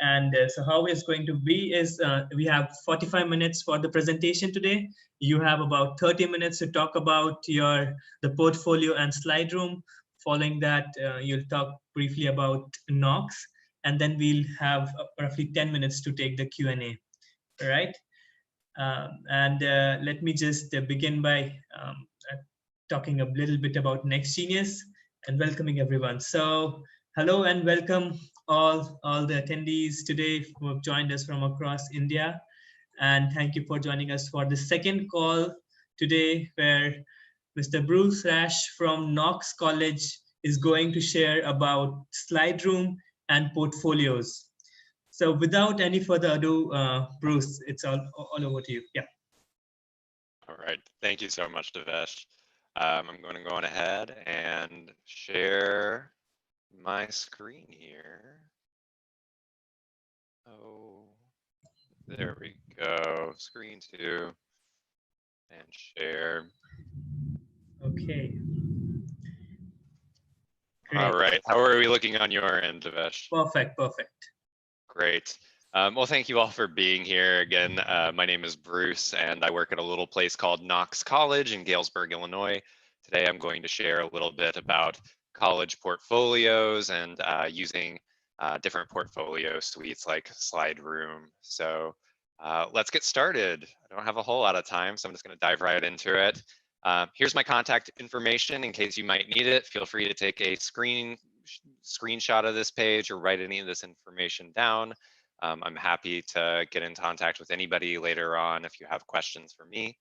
And so how it's going to be is we have 45 minutes for the presentation today. You have about 30 minutes to talk about the portfolio and Slideroom. Following that, you'll talk briefly about Knox, and then we'll have roughly 10 minutes to take the Q&A. All right. Let me just begin by talking a little bit about Next Genius and welcoming everyone. So hello and welcome all the attendees today who have joined us from across India. And thank you for joining us for the second call today, where Mr. Bruce Rash from Knox College is going to share about Slideroom and portfolios. So without any further ado, Bruce, it's all over to you. Yeah. All right. Thank you so much, Devesh. I'm going to go on ahead and share my screen here. Oh, there we go. Screen 2 and share. Okay. Great. All right. How are we looking on your end, Devesh? Perfect. Perfect. Great. Well, thank you all for being here again. My name is Bruce, and I work at a little place called Knox College in Galesburg, Illinois. Today, I'm going to share a little bit about college portfolios and using different portfolio suites like Slideroom. So let's get started. I don't have a whole lot of time, so I'm just going to dive right into it. Here's my contact information in case you might need it. Feel free to take a screenshot of this page or write any of this information down. I'm happy to get in contact with anybody later on if you have questions for me.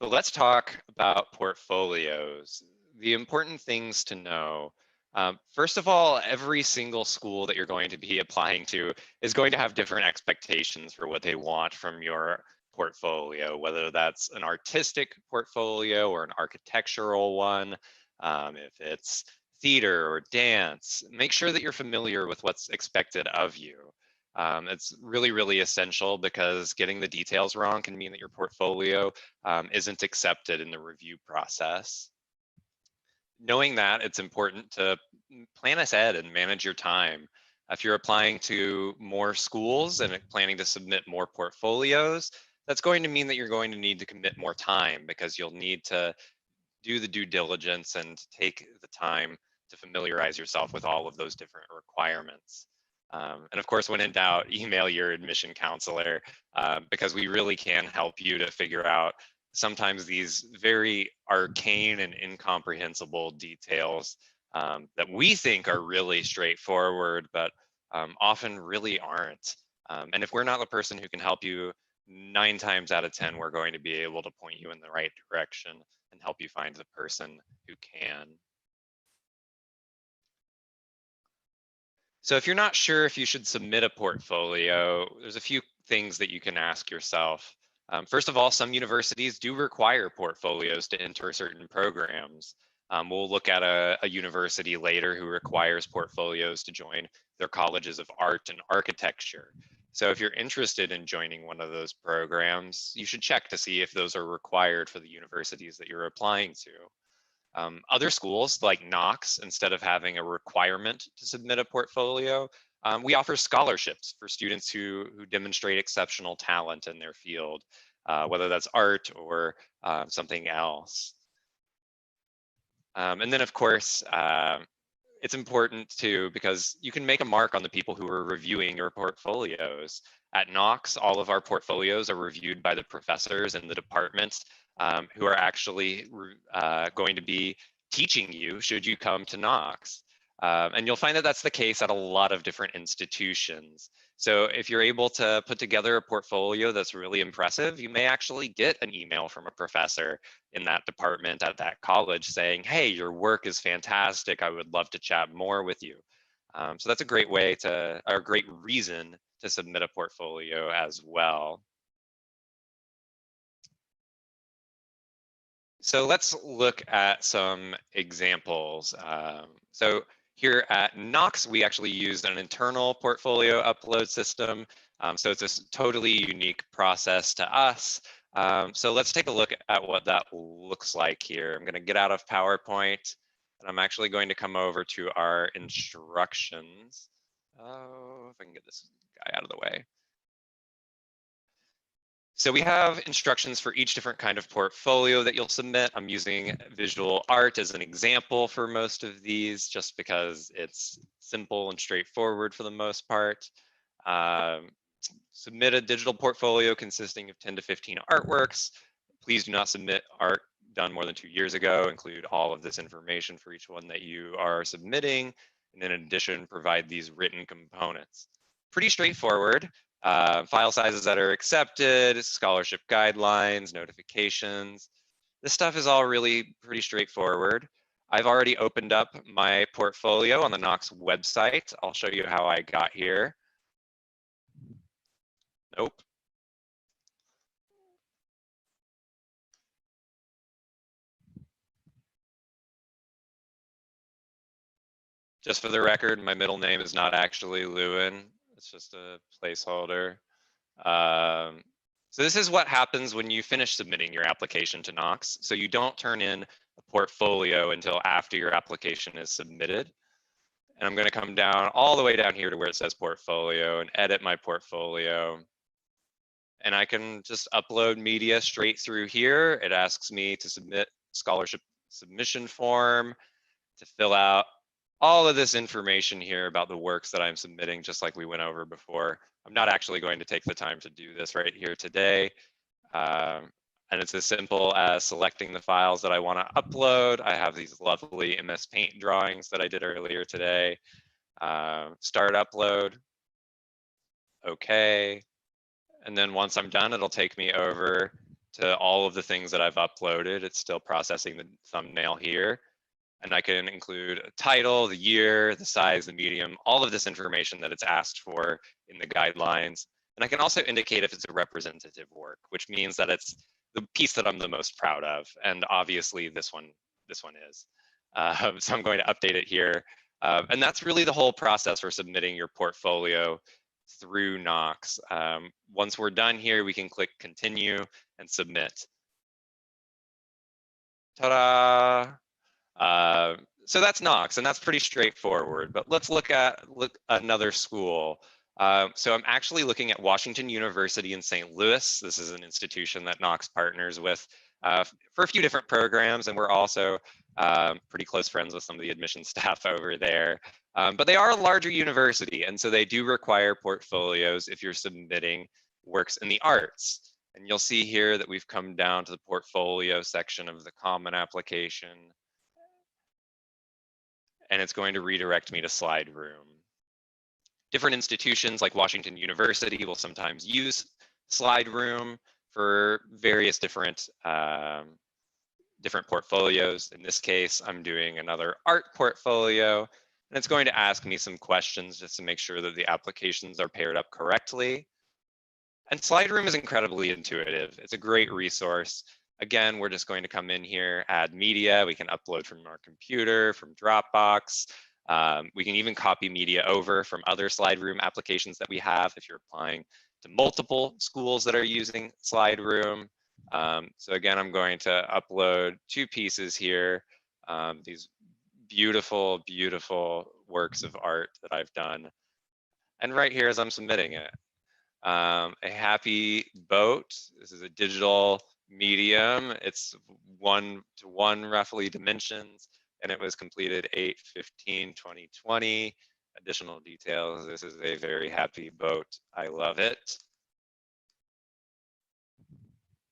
But let's talk about portfolios. The important things to know. First of all, every single school that you're going to be applying to is going to have different expectations for what they want from your portfolio, whether that's an artistic portfolio or an architectural one. If it's theater or dance, make sure that you're familiar with what's expected of you. It's really, really essential because getting the details wrong can mean that your portfolio isn't accepted in the review process. Knowing that, it's important to plan ahead and manage your time. If you're applying to more schools and planning to submit more portfolios, that's going to mean that you're going to need to commit more time because you'll need to do the due diligence and take the time to familiarize yourself with all of those different requirements. And of course, when in doubt, email your admission counselor because we really can help you to figure out sometimes these very arcane and incomprehensible details that we think are really straightforward, but often really aren't. And if we're not the person who can help you, 9 times out of 10, we're going to be able to point you in the right direction and help you find the person who can. So if you're not sure if you should submit a portfolio, there's a few things that you can ask yourself. First of all, some universities do require portfolios to enter certain programs. We'll look at a university later who requires portfolios to join their colleges of art and architecture. So if you're interested in joining one of those programs, you should check to see if those are required for the universities that you're applying to. Other schools like Knox, instead of having a requirement to submit a portfolio, we offer scholarships for students who demonstrate exceptional talent in their field, whether that's art or something else. And then of course, it's important too, because you can make a mark on the people who are reviewing your portfolios. At Knox, all of our portfolios are reviewed by the professors in the department who are actually going to be teaching you should you come to Knox. And you'll find that that's the case at a lot of different institutions. So if you're able to put together a portfolio that's really impressive, you may actually get an email from a professor in that department at that college saying, hey, your work is fantastic. I would love to chat more with you. So that's a great way to, or a great reason to submit a portfolio as well. So let's look at some examples. So here at Knox, we actually use an internal portfolio upload system. So it's a totally unique process to us. So let's take a look at what that looks like here. I'm going to get out of PowerPoint And I'm actually going to come over to our instructions. Oh, if I can get this guy out of the way. So we have instructions for each different kind of portfolio that you'll submit. I'm using visual art as an example for most of these, just because it's simple and straightforward for the most part. Submit a digital portfolio consisting of 10 to 15 artworks. Please do not submit art done more than 2 years ago. Include all of this information for each one that you are submitting. And in addition, provide these written components. Pretty straightforward. File sizes that are accepted, scholarship guidelines, notifications. This stuff is all really pretty straightforward. I've already opened up my portfolio on the Knox website. I'll show you how I got here. Nope. Just for the record, my middle name is not actually Lewin. It's just a placeholder. So this is what happens when you finish submitting your application to Knox. So you don't turn in a portfolio until after your application is submitted. And I'm going to come down all the way down here to where it says portfolio and edit my portfolio. And I can just upload media straight through here. It asks me to submit scholarship submission form, to fill out all of this information here about the works that I'm submitting, just like we went over before. I'm not actually going to take the time to do this right here today. And it's as simple as selecting the files that I want to upload. I have these lovely MS Paint drawings that I did earlier today. Start upload. Okay. And then once I'm done, it'll take me over to all of the things that I've uploaded. It's still processing the thumbnail here. And I can include a title, the year, the size, the medium, all of this information that it's asked for in the guidelines. And I can also indicate if it's a representative work, which means that it's the piece that I'm the most proud of. And obviously this one is. So I'm going to update it here. And that's really the whole process for submitting your portfolio through Knox. Once we're done here, we can click continue and submit. Ta-da! So that's Knox, and that's pretty straightforward. But let's look at another school. So I'm actually looking at Washington University in St. Louis. This is an institution that Knox partners with for a few different programs, and we're also pretty close friends with some of the admissions staff over there. But they are a larger university, and so they do require portfolios if you're submitting works in the arts. And you'll see here that we've come down to the portfolio section of the Common application. And it's going to redirect me to Slideroom. Different institutions like Washington University will sometimes use Slideroom for various different portfolios. In this case, I'm doing another art portfolio, and it's going to ask me some questions just to make sure that the applications are paired up correctly. And Slideroom is incredibly intuitive. It's a great resource. Again, we're just going to come in here, add media. We can upload from our computer, from Dropbox. We can even copy media over from other Slideroom applications that we have if you're applying to multiple schools that are using Slideroom. So again, I'm going to upload 2 pieces here. These beautiful, beautiful works of art that I've done. And right here as I'm submitting it. A happy boat. This is a digital medium. It's 1:1 roughly dimensions, and it was completed 8/15/2020. Additional details. This is a very happy boat. I love it.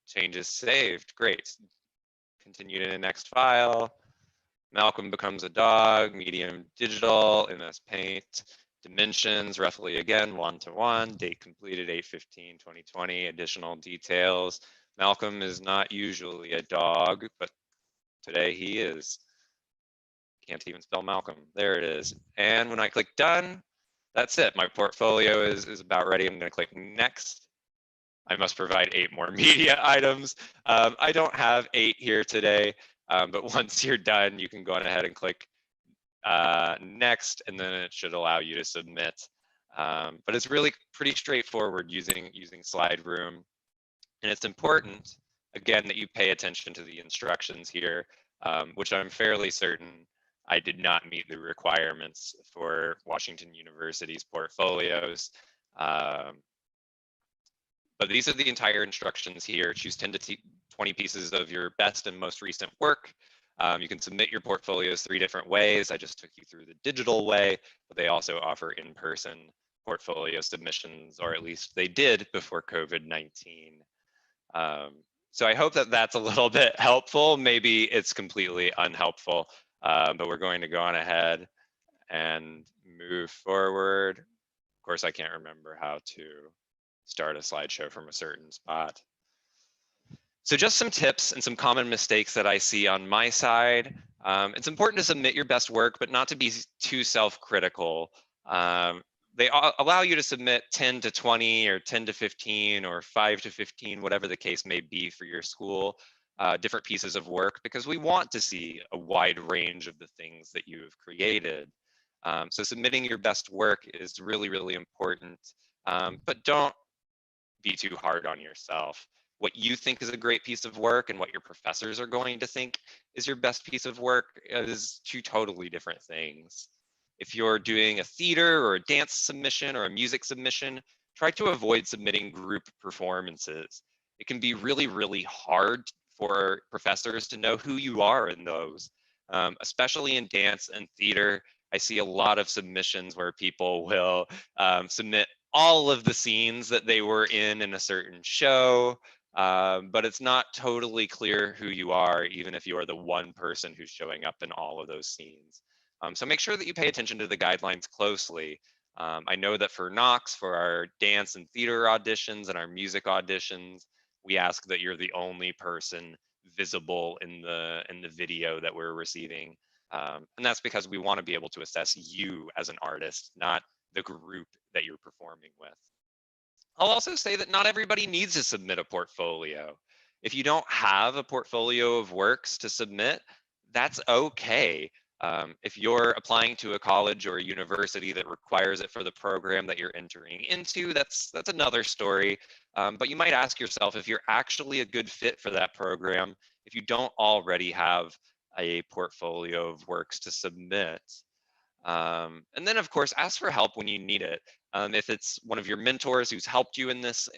Changes saved. Great. Continue to the next file. Malcolm becomes a dog. Medium digital. MS Paint. Dimensions, roughly again, 1:1, date completed 8/15/2020, additional details. Malcolm is not usually a dog, but today he is. Can't even spell Malcolm. There it is. And when I click done, that's it. My portfolio is about ready. I'm going to click next. I must provide 8 more media items. I don't have 8 here today, but once you're done, you can go on ahead and click next, and then it should allow you to submit. But it's really pretty straightforward using Slideroom. And it's important, again, that you pay attention to the instructions here, which I'm fairly certain I did not meet the requirements for Washington University's portfolios. But these are the entire instructions here. Choose 10 to 20 pieces of your best and most recent work. You can submit your portfolios 3 different ways. I just took you through the digital way, but they also offer in-person portfolio submissions, or at least they did before COVID-19. So I hope that that's a little bit helpful. Maybe it's completely unhelpful, but we're going to go on ahead and move forward. Of course, I can't remember how to start a slideshow from a certain spot. So just some tips and some common mistakes that I see on my side. It's important to submit your best work, but not to be too self-critical. They allow you to submit 10 to 20 or 10 to 15 or 5 to 15, whatever the case may be for your school, different pieces of work, because we want to see a wide range of the things that you've created. So submitting your best work is really, really important, but don't be too hard on yourself. What you think is a great piece of work and what your professors are going to think is your best piece of work is two totally different things. If you're doing a theater or a dance submission or a music submission, try to avoid submitting group performances. It can be really, really hard for professors to know who you are in those, especially in dance and theater. I see a lot of submissions where people will submit all of the scenes that they were in a certain show, but it's not totally clear who you are, even if you are the one person who's showing up in all of those scenes. So make sure that you pay attention to the guidelines closely. I know that for Knox, for our dance and theater auditions and our music auditions, we ask that you're the only person visible in the video that we're receiving. And that's because we want to be able to assess you as an artist, not the group that you're performing with. I'll also say that not everybody needs to submit a portfolio. If you don't have a portfolio of works to submit, that's okay. If you're applying to a college or a university that requires it for the program that you're entering into, that's another story. But you might ask yourself if you're actually a good fit for that program, if you don't already have a portfolio of works to submit. And then, of course, ask for help when you need it. If it's one of your mentors who's helped you in this,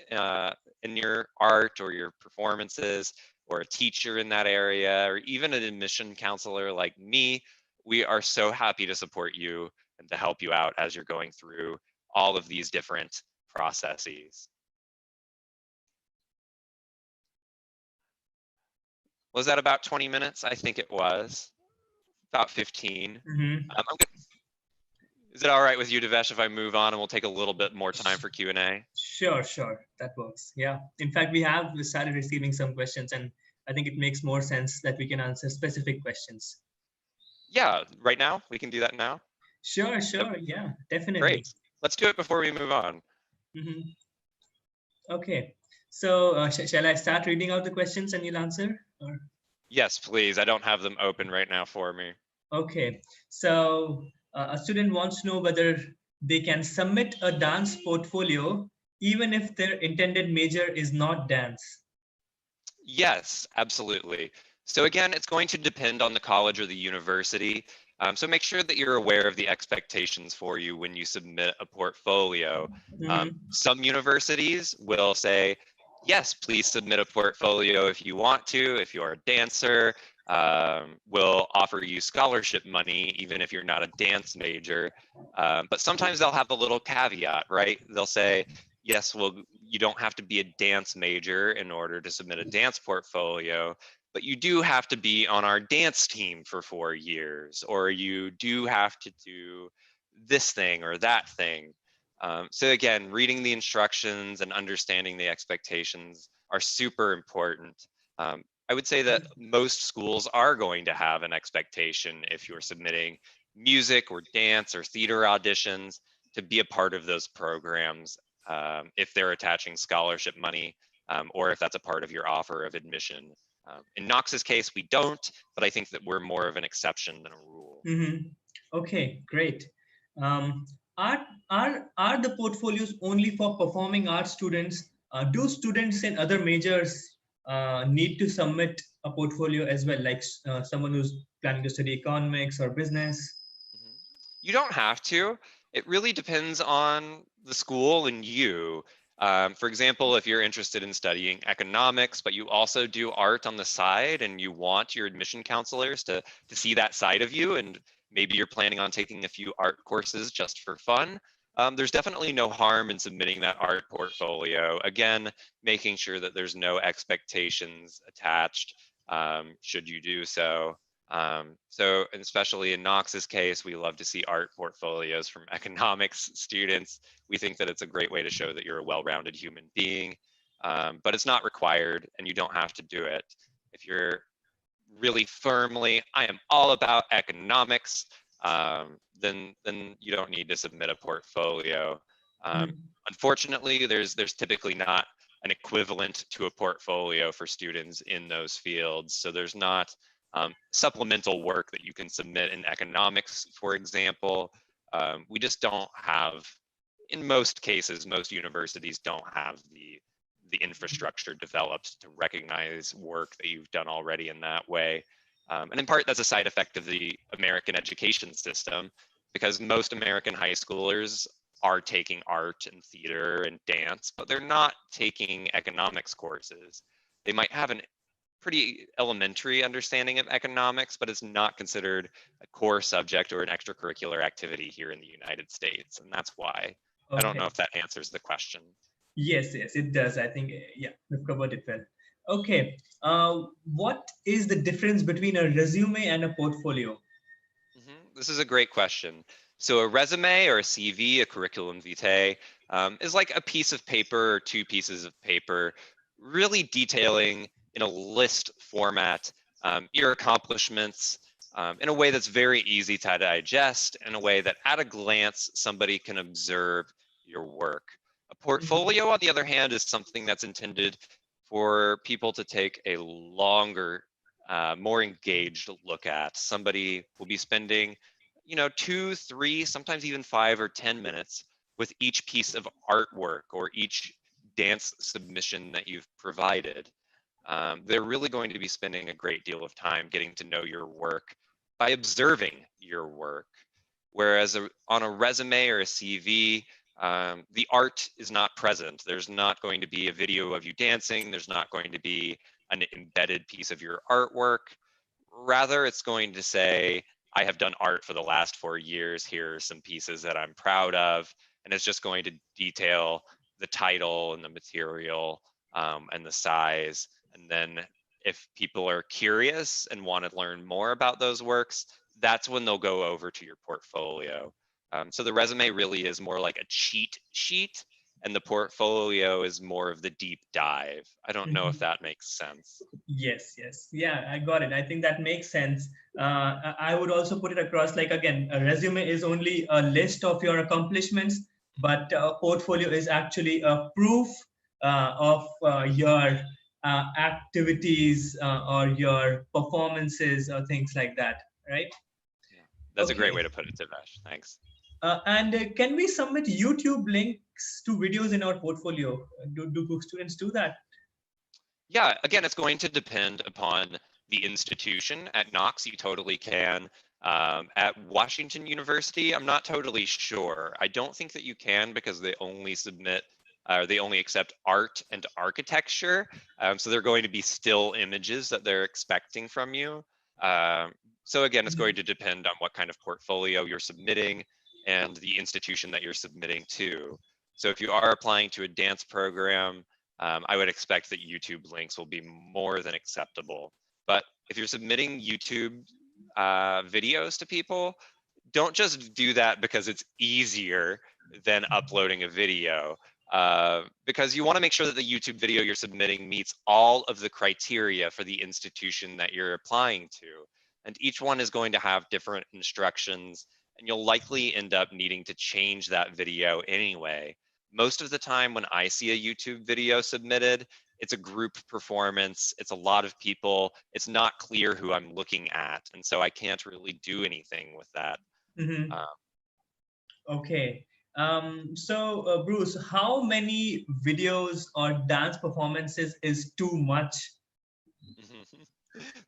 in your art or your performances, or a teacher in that area, or even an admission counselor like me, we are so happy to support you and to help you out as you're going through all of these different processes. Was that about 20 minutes? I think it was. About 15. Is it all right with you, Devesh, if I move on and we'll take a little bit more time for Q&A? Sure, that works. Yeah. In fact, we started receiving some questions, and I think it makes more sense that we can answer specific questions. Yeah, right now? We can do that now? Sure. Yeah, definitely. Great. Let's do it before we move on. Okay. So shall I start reading out the questions and you'll answer? Or? Yes, please. I don't have them open right now for me. Okay. So a student wants to know whether they can submit a dance portfolio even if their intended major is not dance. Yes, absolutely. So again, it's going to depend on the college or the university. So make sure that you're aware of the expectations for you when you submit a portfolio. Some universities will say, yes, please submit a portfolio if you want to. If you're a dancer, we'll offer you scholarship money, even if you're not a dance major. But sometimes they'll have a little caveat, right? They'll say, yes, well, you don't have to be a dance major in order to submit a dance portfolio, but you do have to be on our dance team for 4 years, or you do have to do this thing or that thing. So again, reading the instructions and understanding the expectations are super important. I would say that most schools are going to have an expectation if you're submitting music or dance or theater auditions to be a part of those programs, if they're attaching scholarship money, or if that's a part of your offer of admission. In Knox's case, we don't, but I think that we're more of an exception than a rule. Okay, great. Are the portfolios only for performing arts students? Do students in other majors need to submit a portfolio as well, like someone who's planning to study economics or business? Mhm. You don't have to. It really depends on the school and you. For example, if you're interested in studying economics, but you also do art on the side and you want your admission counselors to see that side of you, and maybe you're planning on taking a few art courses just for fun, there's definitely no harm in submitting that art portfolio. Again, making sure that there's no expectations attached should you do so. So especially in Knox's case, we love to see art portfolios from economics students. We think that it's a great way to show that you're a well-rounded human being, but it's not required and you don't have to do it. If you're really firmly, I am all about economics, then you don't need to submit a portfolio. Um, Mhm. Unfortunately, there's typically not an equivalent to a portfolio for students in those fields. So there's not supplemental work that you can submit in economics, for example. We just don't have, in most cases, most universities don't have the infrastructure developed to recognize work that you've done already in that way. And in part, that's a side effect of the American education system, because most American high schoolers are taking art and theater and dance, but they're not taking economics courses. They might have an pretty elementary understanding of economics, but it's not considered a core subject or an extracurricular activity here in the United States. And that's why. I don't know Okay. if that answers the question. Yes, yes, it does. I think, yeah, we've covered it well. Okay. What is the difference between a resume and a portfolio? This is a great question. So a resume or a CV, a curriculum vitae, is like a piece of paper or two pieces of paper, really detailing in a list format your accomplishments in a way that's very easy to digest, in a way that at a glance somebody can observe your work. A Mhm. portfolio, on the other hand, is something that's intended for people to take a longer more engaged look at. Somebody will be spending, 2, 3, sometimes even 5 or 10 minutes with each piece of artwork or each dance submission that you've provided. They're really going to be spending a great deal of time getting to know your work by observing your work. Whereas on a resume or a CV, the art is not present. There's not going to be a video of you dancing. There's not going to be an embedded piece of your artwork. Rather, it's going to say, I have done art for the last 4 years. Here are some pieces that I'm proud of. And it's just going to detail the title and the material and the size. And then if people are curious and want to learn more about those works, that's when they'll go over to your portfolio. So the resume really is more like a cheat sheet, and the portfolio is more of the deep dive. I don't know if Mhm. that makes sense. Yes, yes. Yeah, I got it. I think that makes sense. I would also put it across like, again, a resume is only a list of your accomplishments, but a portfolio is actually a proof of your activities or your performances or things like that, right? Yeah, that's a great Okay. way to put it, Divesh. Thanks. And can we submit YouTube links to videos in our portfolio? Do students do that? Yeah, again, it's going to depend upon the institution. At Knox, you totally can. At Washington University, I'm not totally sure. I don't think that you can because they only submit, they only accept art and architecture. So they're going to be still images that they're expecting from you. Um, so again, it's going Mhm. to depend on what kind of portfolio you're submitting and the institution that you're submitting to. So if you are applying to a dance program, I would expect that YouTube links will be more than acceptable. But if you're submitting YouTube videos to people, don't just do that because it's easier than uploading a video. Because you want to make sure that the YouTube video you're submitting meets all of the criteria for the institution that you're applying to. And each one is going to have different instructions, and you'll likely end up needing to change that video anyway. Most of the time when I see a YouTube video submitted, it's a group performance, it's a lot of people, it's not clear who I'm looking at, and so I can't really do anything with that. Mhm. Uh, Okay. So, Bruce, how many videos or dance performances is too much?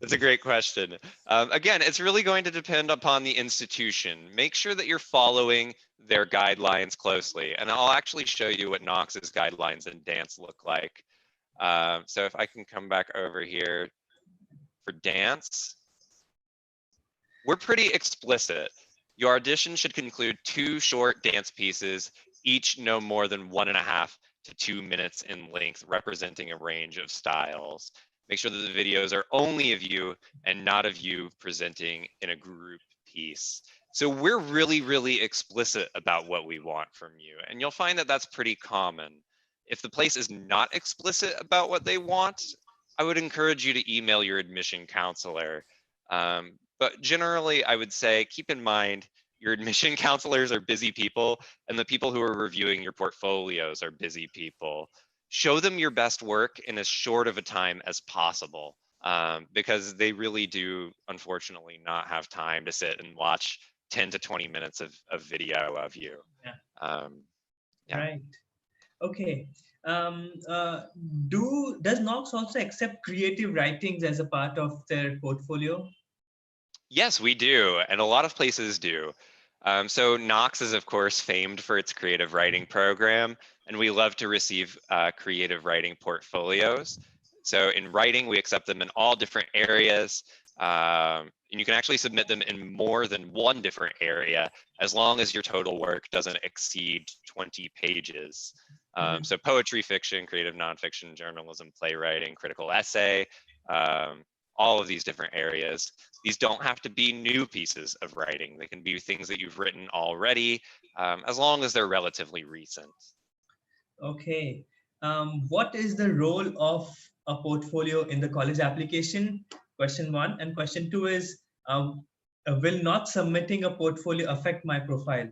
That's a great question. Again, it's really going to depend upon the institution. Make sure that you're following their guidelines closely. And I'll actually show you what Knox's guidelines in dance look like. So if I can come back over here for dance, we're pretty explicit. Your audition should conclude 2 short dance pieces, each no more than 1.5 to 2 minutes in length, representing a range of styles. Make sure that the videos are only of you and not of you presenting in a group piece. So we're really, really explicit about what we want from you. And you'll find that that's pretty common. If the place is not explicit about what they want, I would encourage you to email your admission counselor. But generally, I would say keep in mind your admission counselors are busy people, and the people who are reviewing your portfolios are busy people. Show them your best work in as short of a time as possible, because they really do, unfortunately, not have time to sit and watch 10 to 20 minutes of video of you. Yeah. Yeah. Right. Okay. Does Knox also accept creative writings as a part of their portfolio? Yes, we do, and a lot of places do. So Knox is, of course, famed for its creative writing program, and we love to receive creative writing portfolios. So in writing, we accept them in all different areas, and you can actually submit them in more than one different area, as long as your total work doesn't exceed 20 pages. So poetry, fiction, creative nonfiction, journalism, playwriting, critical essay, all of these different areas. These don't have to be new pieces of writing. They can be things that you've written already, as long as they're relatively recent. Okay. What is the role of a portfolio in the college application? Question 1. And question 2 is, will not submitting a portfolio affect my profile?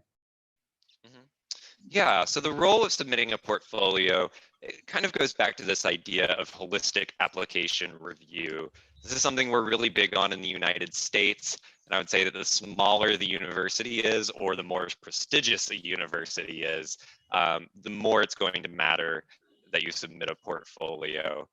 Yeah, so the role of submitting a portfolio, it kind of goes back to this idea of holistic application review. This is something we're really big on in the United States. And I would say that the smaller the university is, or the more prestigious a university is, the more it's going to matter that you submit a portfolio.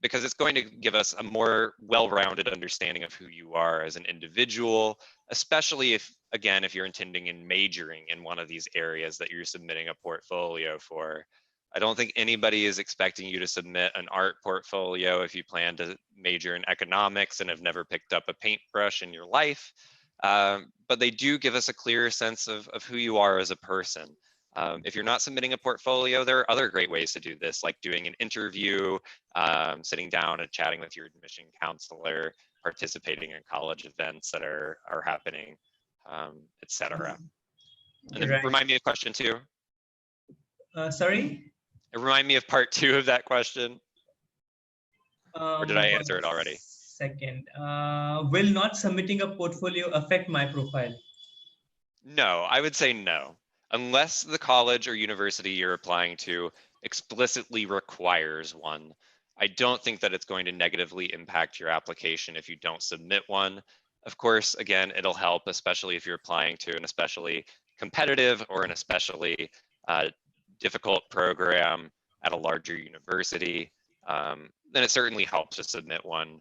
Because it's going to give us a more well-rounded understanding of who you are as an individual, especially if, again, if you're intending in majoring in one of these areas that you're submitting a portfolio for. I don't think anybody is expecting you to submit an art portfolio if you plan to major in economics and have never picked up a paintbrush in your life. But they do give us a clearer sense of who you are as a person. If you're not submitting a portfolio, there are other great ways to do this, like doing an interview, sitting down and chatting with your admission counselor, participating in college events that are happening, etc. And then remind me of question 2. Sorry? Remind me of part 2 of that question. Or did I answer it already? Second. Will not submitting a portfolio affect my profile? No, I would say no. Unless the college or university you're applying to explicitly requires one, I don't think that it's going to negatively impact your application if you don't submit one. Of course, again, it'll help, especially if you're applying to an especially competitive or an especially difficult program at a larger university. Then it certainly helps to submit one.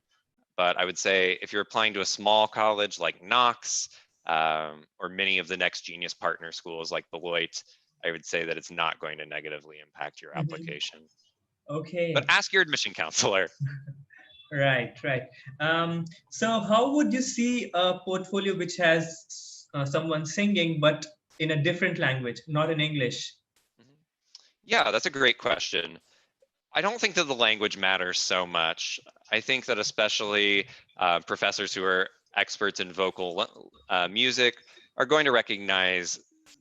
But I would say if you're applying to a small college like Knox, or many of the Next Genius partner schools like Beloit, I would say that it's not going to negatively impact your application. Okay. But ask your admission counselor. Right. So how would you see a portfolio which has someone singing, but in a different language, not in English? Yeah, that's a great question. I don't think that the language matters so much. I think that especially professors who are experts in vocal music are going to recognize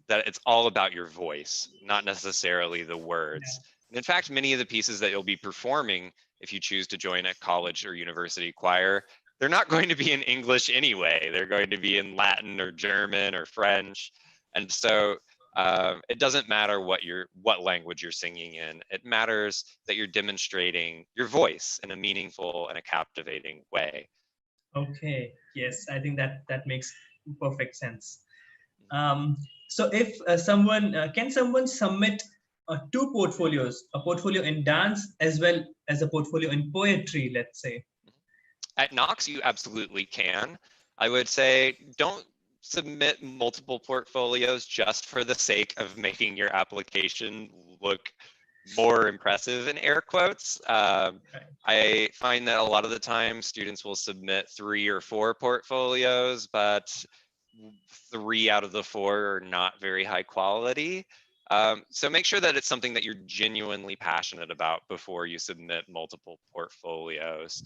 that it's all about your voice, not necessarily the words. Yeah. And in fact, many of the pieces that you'll be performing, if you choose to join a college or university choir, they're not going to be in English anyway. They're going to be in Latin or German or French. And so it doesn't matter what language you're singing in. It matters that you're demonstrating your voice in a meaningful and a captivating way. Okay. Yes, I think that makes perfect sense. So if can someone submit 2 portfolios, a portfolio in dance as well as a portfolio in poetry, let's say? At Knox, you absolutely can. I would say don't submit multiple portfolios just for the sake of making your application look more impressive in air quotes. Right. I find that a lot of the time students will submit 3 or 4 portfolios, but 3 out of the 4 are not very high quality. So make sure that it's something that you're genuinely passionate about before you submit multiple portfolios.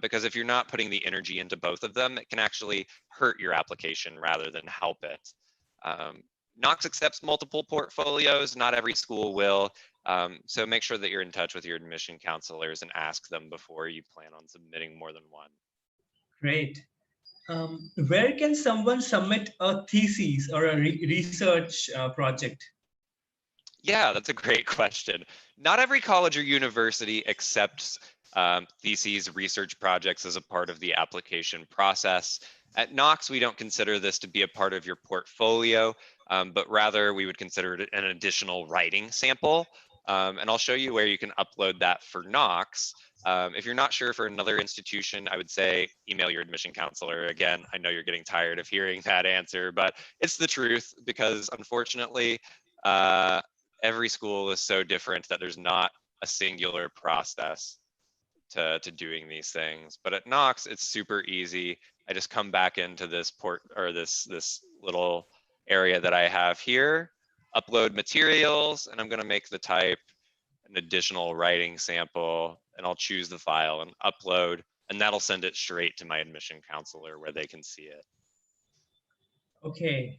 Because if you're not putting the energy into both of them, it can actually hurt your application rather than help it. Knox accepts multiple portfolios, not every school will. So make sure that you're in touch with your admission counselors and ask them before you plan on submitting more than one. Great. Where can someone submit a thesis or a research project? Yeah, that's a great question. Not every college or university accepts theses, research projects as a part of the application process. At Knox, we don't consider this to be a part of your portfolio, but rather we would consider it an additional writing sample. And I'll show you where you can upload that for Knox. If you're not sure for another institution, I would say email your admission counselor. Again, I know you're getting tired of hearing that answer, but it's the truth because unfortunately, every school is so different that there's not a singular process to doing these things. But at Knox, it's super easy. I just come back into this port or this little area that I have here, upload materials, and I'm going to make the type an additional writing sample, and I'll choose the file and upload, and that'll send it straight to my admission counselor where they can see it. Okay.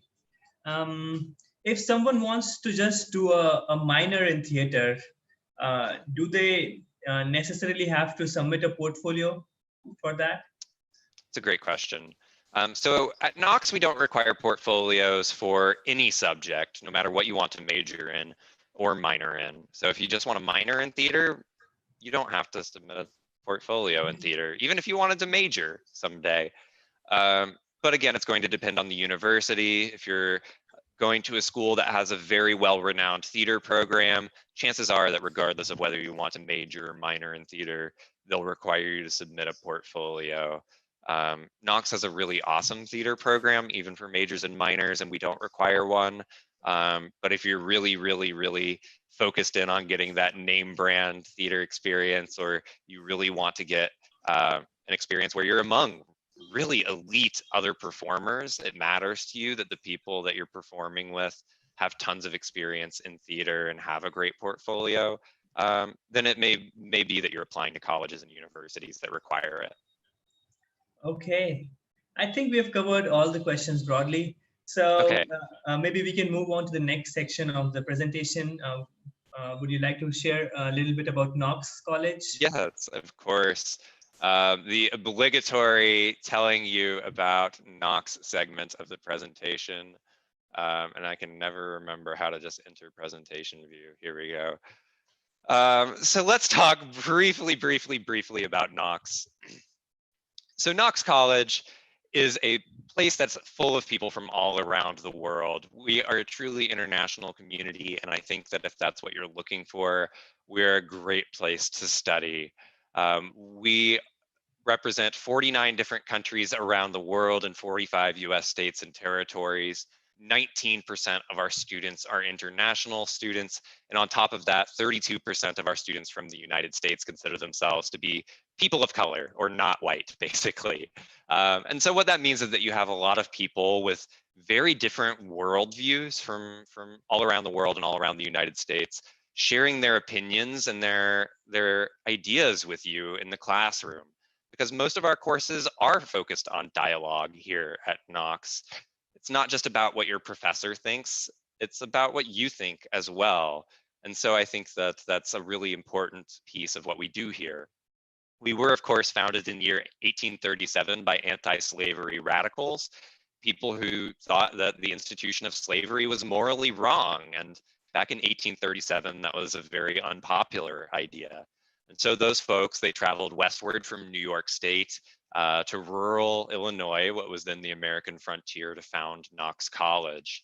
If someone wants to just do a minor in theater, do they necessarily have to submit a portfolio for that? It's a great question. So at Knox, we don't require portfolios for any subject, no matter what you want to major in or minor in. So if you just want to minor in theater, you don't have to submit a portfolio in theater, even if you wanted to major someday. But again, it's going to depend on the university. If you're going to a school that has a very well-renowned theater program, chances are that regardless of whether you want to major or minor in theater, they'll require you to submit a portfolio. Knox has a really awesome theater program, even for majors and minors, and we don't require one. But if you're really, really, really focused in on getting that name brand theater experience, or you really want to get an experience where you're among really elite other performers, it matters to you that the people that you're performing with have tons of experience in theater and have a great portfolio, then it may be that you're applying to colleges and universities that require it. Okay. I think we have covered all the questions broadly. So Okay. maybe we can move on to the next section of the presentation. Would you like to share a little bit about Knox College? Yes, of course. The obligatory telling you about Knox segment of the presentation. And I can never remember how to just enter presentation view. Here we go. So let's talk briefly about Knox. So Knox College is a place that's full of people from all around the world. We are a truly international community, and I think that if that's what you're looking for, we're a great place to study. We represent 49 different countries around the world and 45 US states and territories. 19% of our students are international students. And on top of that, 32% of our students from the United States consider themselves to be people of color or not white, basically. And so what that means is that you have a lot of people with very different worldviews from all around the world and all around the United States, sharing their opinions and their ideas with you in the classroom. Because most of our courses are focused on dialogue here at Knox. It's not just about what your professor thinks, it's about what you think as well. And so I think that that's a really important piece of what we do here. We were, of course, founded in the year 1837 by anti-slavery radicals, people who thought that the institution of slavery was morally wrong. And back in 1837, that was a very unpopular idea. And so those folks, they traveled westward from New York State to rural Illinois, what was then the American frontier, to found Knox College.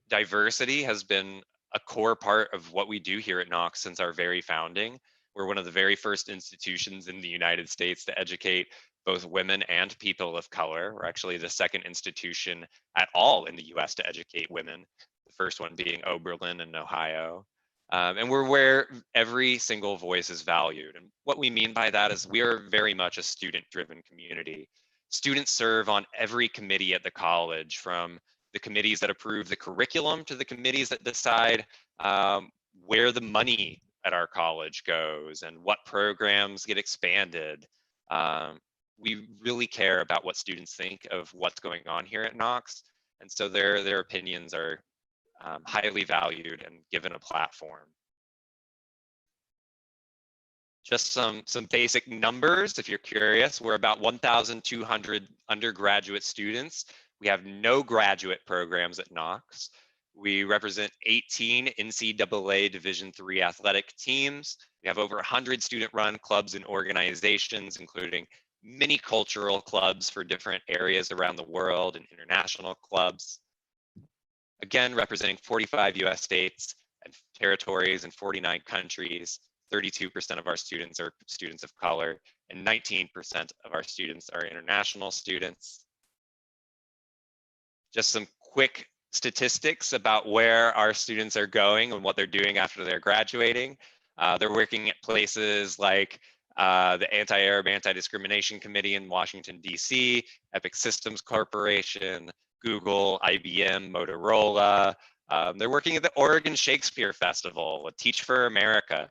Diversity has been a core part of what we do here at Knox since our very founding. We're one of the very first institutions in the United States to educate both women and people of color. We're actually the second institution at all in the US to educate women, the first one being Oberlin in Ohio. And we're where every single voice is valued. And what we mean by that is we are very much a student-driven community. Students serve on every committee at the college, from the committees that approve the curriculum to the committees that decide where the money at our college goes and what programs get expanded. We really care about what students think of what's going on here at Knox, and so their opinions are highly valued and given a platform. Just some basic numbers, if you're curious. We're about 1,200 undergraduate students. We have no graduate programs at Knox. We represent 18 NCAA Division III athletic teams. We have over 100 student-run clubs and organizations, including many cultural clubs for different areas around the world and international clubs. Again, representing 45 US states and territories and 49 countries. 32% of our students are students of color, and 19% of our students are international students. Just some quick statistics about where our students are going and what they're doing after they're graduating. They're working at places like the Anti-Arab Anti-Discrimination Committee in Washington, DC, Epic Systems Corporation, Google, IBM, Motorola. They're working at the Oregon Shakespeare Festival, Teach for America,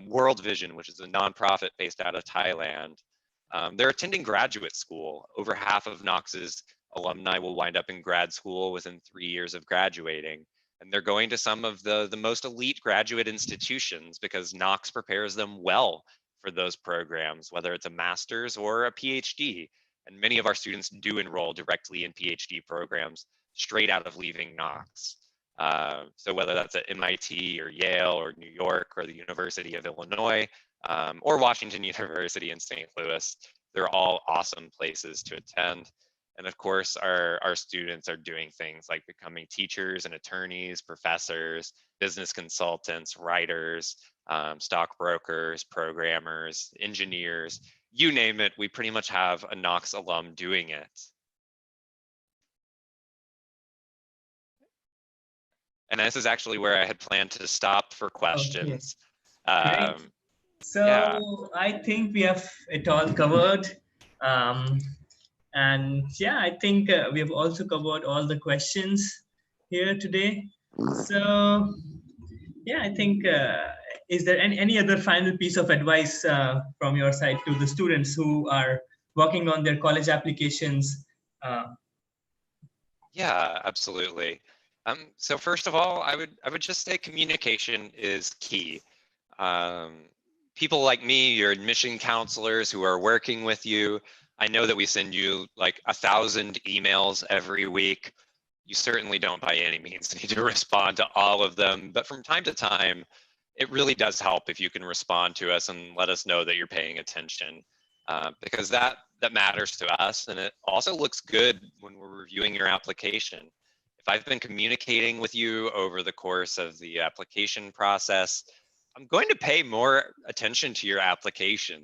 World Vision, which is a nonprofit based out of Thailand. They're attending graduate school. Over half of Knox's alumni will wind up in grad school within 3 years of graduating. And they're going to some of the most elite graduate institutions because Knox prepares them well for those programs, whether it's a master's or a PhD. And many of our students do enroll directly in PhD programs straight out of leaving Knox. So whether that's at MIT or Yale or New York or the University of Illinois or Washington University in St. Louis, they're all awesome places to attend. And of course, our students are doing things like becoming teachers and attorneys, professors, business consultants, writers, stockbrokers, programmers, engineers, you name it, we pretty much have a Knox alum doing it. And this is actually where I had planned to stop for questions. Great. So yeah. I think we have it all covered. And yeah, I think we have also covered all the questions here today. So yeah, I think, is there any other final piece of advice from your side to the students who are working on their college applications? Yeah, absolutely. So first of all, I would just say communication is key. People like me, your admission counselors who are working with you, I know that we send you like 1,000 emails every week. You certainly don't by any means need to respond to all of them, but from time to time, it really does help if you can respond to us and let us know that you're paying attention, because that matters to us, and it also looks good when we're reviewing your application. If I've been communicating with you over the course of the application process, I'm going to pay more attention to your application.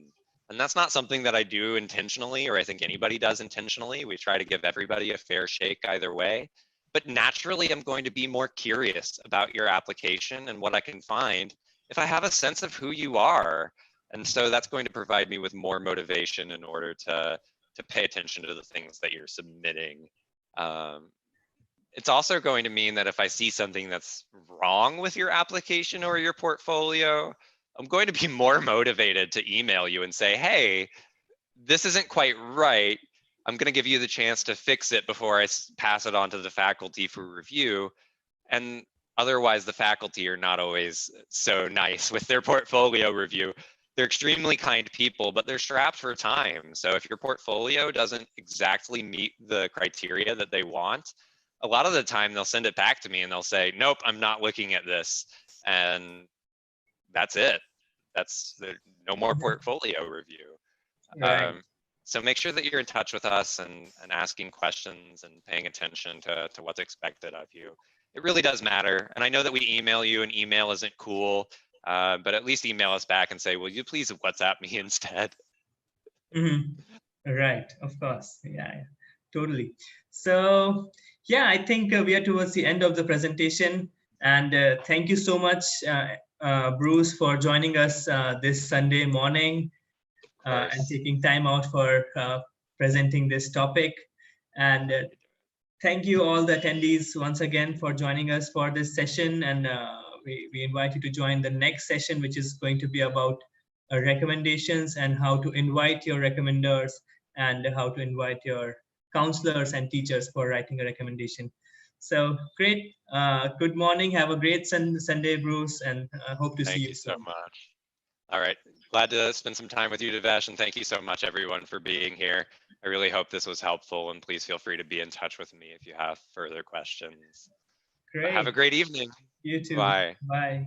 And that's not something that I do intentionally, or I think anybody does intentionally. We try to give everybody a fair shake either way. But naturally, I'm going to be more curious about your application and what I can find if I have a sense of who you are. And so that's going to provide me with more motivation in order to pay attention to the things that you're submitting. It's also going to mean that if I see something that's wrong with your application or your portfolio, I'm going to be more motivated to email you and say, hey, this isn't quite right. I'm going to give you the chance to fix it before I pass it on to the faculty for review. And otherwise, the faculty are not always so nice with their portfolio review. They're extremely kind people, but they're strapped for time. So if your portfolio doesn't exactly meet the criteria that they want, a lot of the time they'll send it back to me and they'll say, nope, I'm not looking at this. And that's it. That's no more portfolio review. Right. So make sure that you're in touch with us and asking questions and paying attention to what's expected of you. It really does matter. And I know that we email you and email isn't cool. but at least email us back and say, will you please WhatsApp me instead? Right, of course. Yeah, totally. So yeah, I think we are towards the end of the presentation, and thank you so much, Bruce, for joining us this Sunday morning and taking time out for presenting this topic. And thank you all the attendees once again for joining us for this session, and we invite you to join the next session, which is going to be about recommendations and how to invite your recommenders and how to invite your counselors and teachers for writing a recommendation. So great. Good morning. Have a great Sunday, Bruce, and hope to see you so soon. much. All right. Glad to spend some time with you, Devesh, and thank you so much, everyone, for being here. I really hope this was helpful, and please feel free to be in touch with me if you have further questions. Great. Have a great evening. You too. Bye. Bye.